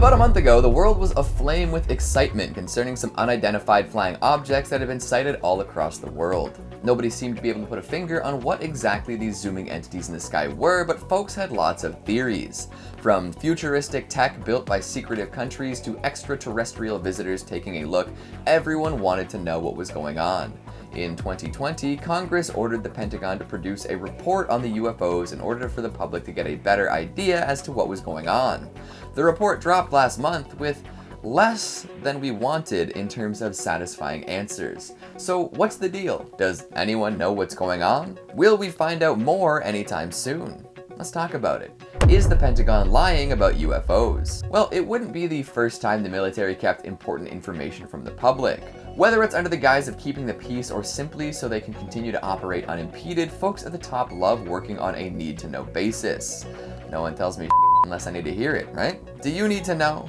About a month ago, the world was aflame with excitement concerning some unidentified flying objects that had been sighted all across the world. Nobody seemed to be able to put a finger on what exactly these zooming entities in the sky were, but folks had lots of theories. From futuristic tech built by secretive countries to extraterrestrial visitors taking a look, everyone wanted to know what was going on. In 2020, Congress ordered the Pentagon to produce a report on the UFOs in order for the public to get a better idea as to what was going on. The report dropped last month with less than we wanted in terms of satisfying answers. So what's the deal? Does anyone know what's going on? Will we find out more anytime soon? Let's talk about it. Is the Pentagon lying about UFOs? Well, it wouldn't be the first time the military kept important information from the public. Whether it's under the guise of keeping the peace or simply so they can continue to operate unimpeded, folks at the top love working on a need-to-know basis. No one tells me unless I need to hear it, right? Do you need to know?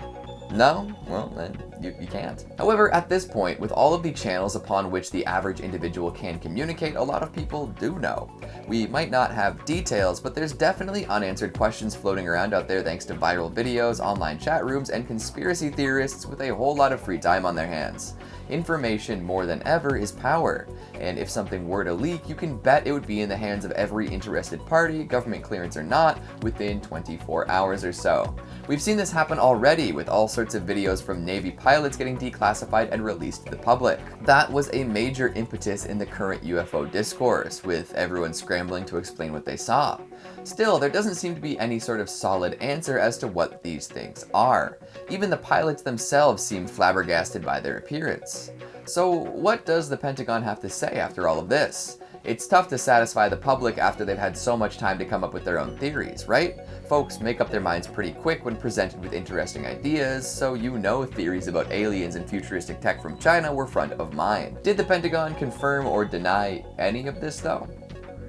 No? Well, then you can't. However, at this point, with all of the channels upon which the average individual can communicate, a lot of people do know. We might not have details, but there's definitely unanswered questions floating around out there thanks to viral videos, online chat rooms, and conspiracy theorists with a whole lot of free time on their hands. Information more than ever is power, and if something were to leak, you can bet it would be in the hands of every interested party, government clearance or not, within 24 hours or so. We've seen this happen already with all sorts of videos from Navy pilots getting declassified and released to the public. That was a major impetus in the current UFO discourse, with everyone scrambling to explain what they saw. Still, there doesn't seem to be any sort of solid answer as to what these things are. Even the pilots themselves seem flabbergasted by their appearance. So what does the Pentagon have to say after all of this? It's tough to satisfy the public after they've had so much time to come up with their own theories, right? Folks make up their minds pretty quick when presented with interesting ideas, so you know theories about aliens and futuristic tech from China were front of mind. Did the Pentagon confirm or deny any of this though?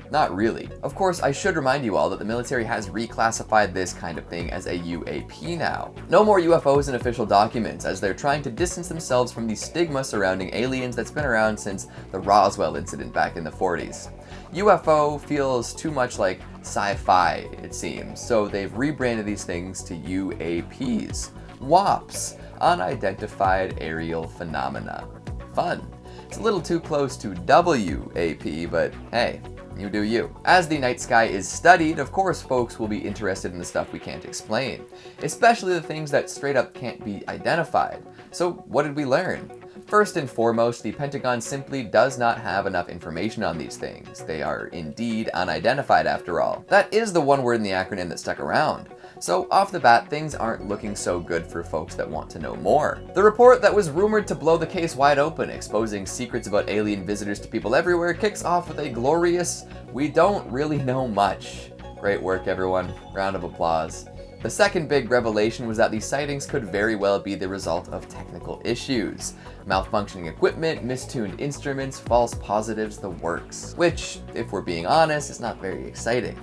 Not really. Of course, I should remind you all that the military has reclassified this kind of thing as a UAP now. No more UFOs in official documents, as they're trying to distance themselves from the stigma surrounding aliens that's been around since the Roswell incident back in the 40s. UFO feels too much like sci-fi, it seems, so they've rebranded these things to UAPs. WAPs, unidentified aerial phenomena. Fun. It's a little too close to WAP, but hey, you do you. As the night sky is studied, of course folks will be interested in the stuff we can't explain, especially the things that straight up can't be identified. So what did we learn? First and foremost, the Pentagon simply does not have enough information on these things. They are indeed unidentified after all. That is the one word in the acronym that stuck around. So off the bat, things aren't looking so good for folks that want to know more. The report that was rumored to blow the case wide open, exposing secrets about alien visitors to people everywhere, kicks off with a glorious, "We don't really know much." Great work, everyone. Round of applause. The second big revelation was that these sightings could very well be the result of technical issues. Malfunctioning equipment, mistuned instruments, false positives, the works. Which, if we're being honest, is not very exciting.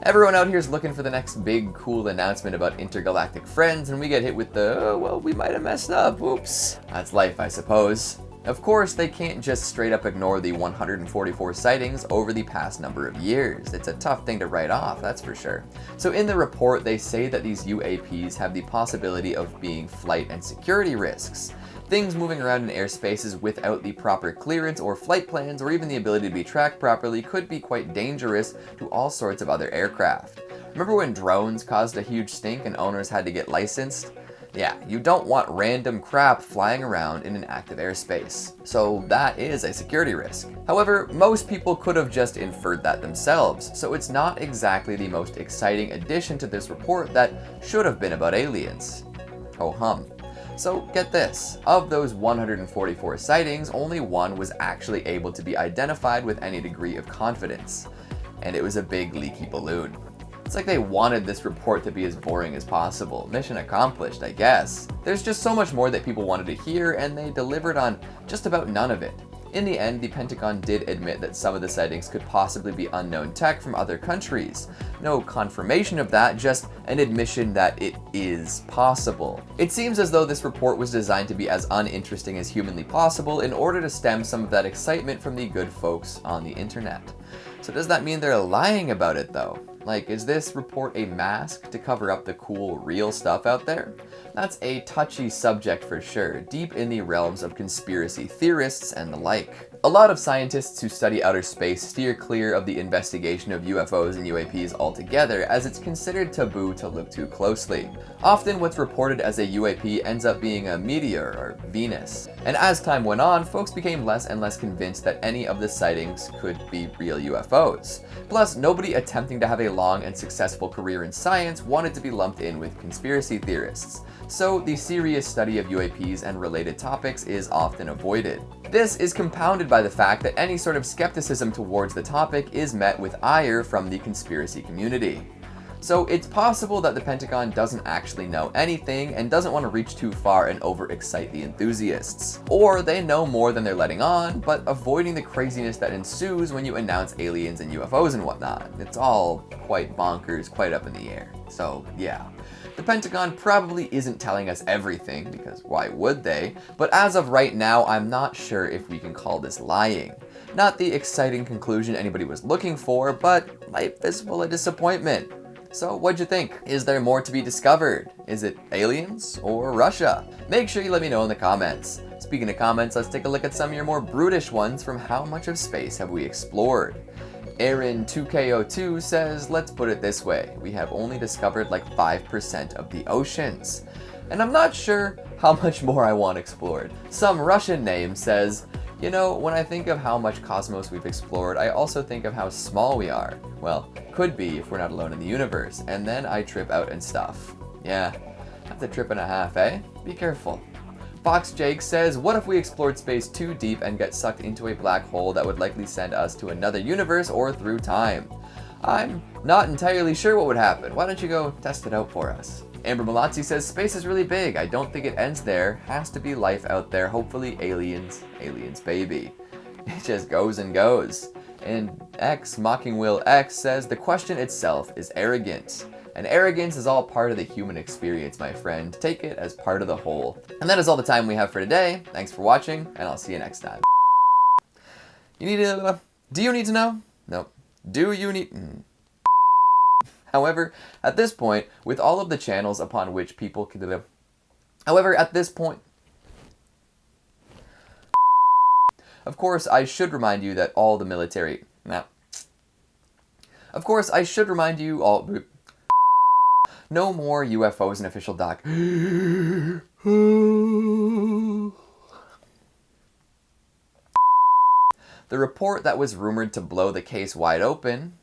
Everyone out here is looking for the next big cool announcement about intergalactic friends, and we get hit with the, "Oh, well, we might have messed up, oops." That's life, I suppose. Of course, they can't just straight up ignore the 144 sightings over the past number of years. It's a tough thing to write off, that's for sure. So in the report, they say that these UAPs have the possibility of being flight and security risks. Things moving around in airspaces without the proper clearance or flight plans or even the ability to be tracked properly could be quite dangerous to all sorts of other aircraft. Remember when drones caused a huge stink and owners had to get licensed? Yeah, you don't want random crap flying around in an active airspace. So that is a security risk. However, most people could have just inferred that themselves, so it's not exactly the most exciting addition to this report that should have been about aliens. Ho hum. So get this, of those 144 sightings, only one was actually able to be identified with any degree of confidence. And it was a big leaky balloon. It's like they wanted this report to be as boring as possible. Mission accomplished, I guess. There's just so much more that people wanted to hear, and they delivered on just about none of it. In the end, the Pentagon did admit that some of the sightings could possibly be unknown tech from other countries. No confirmation of that, just an admission that it is possible. It seems as though this report was designed to be as uninteresting as humanly possible in order to stem some of that excitement from the good folks on the internet. So does that mean they're lying about it though? Like, is this report a mask to cover up the cool, real stuff out there? That's a touchy subject for sure, deep in the realms of conspiracy theorists and the like. A lot of scientists who study outer space steer clear of the investigation of UFOs and UAPs altogether, as it's considered taboo to look too closely. Often what's reported as a UAP ends up being a meteor or Venus. And as time went on, folks became less and less convinced that any of the sightings could be real UFOs. Plus, nobody attempting to have a long and successful career in science wanted to be lumped in with conspiracy theorists. So the serious study of UAPs and related topics is often avoided. This is compounded by the fact that any sort of skepticism towards the topic is met with ire from the conspiracy community. So it's possible that the Pentagon doesn't actually know anything and doesn't want to reach too far and overexcite the enthusiasts. Or they know more than they're letting on, but avoiding the craziness that ensues when you announce aliens and UFOs and whatnot. It's all quite bonkers, quite up in the air. So yeah. The Pentagon probably isn't telling us everything, because why would they? But as of right now, I'm not sure if we can call this lying. Not the exciting conclusion anybody was looking for, but life is full of disappointment. So what'd you think? Is there more to be discovered? Is it aliens or Russia? Make sure you let me know in the comments. Speaking of comments, let's take a look at some of your more brutish ones from How Much of Space Have We Explored? Aaron2K02 says, let's put it this way, we have only discovered like 5% of the oceans. And I'm not sure how much more I want explored. Some Russian name says, you know, when I think of how much cosmos we've explored, I also think of how small we are. Well, could be if we're not alone in the universe. And then I trip out and stuff. Yeah, that's a trip and a half, eh? Be careful. Fox Jake says, what if we explored space too deep and get sucked into a black hole that would likely send us to another universe or through time? I'm not entirely sure what would happen. Why don't you go test it out for us? Amber Malazzi says, space is really big. I don't think it ends there. Has to be life out there. Hopefully aliens. Aliens, baby. It just goes and goes. And Mocking Will X says, the question itself is arrogant. And arrogance is all part of the human experience, my friend. Take it as part of the whole. And that is all the time we have for today. Thanks for watching, and I'll see you next time. Do you need to know? Nope. Do you need... However, at this point, with all of the channels upon which people can... However, at this point... Of course, I should remind you that all the military... Nah. Of course, I should remind you all... No more UFOs in official doc. The report that was rumored to blow the case wide open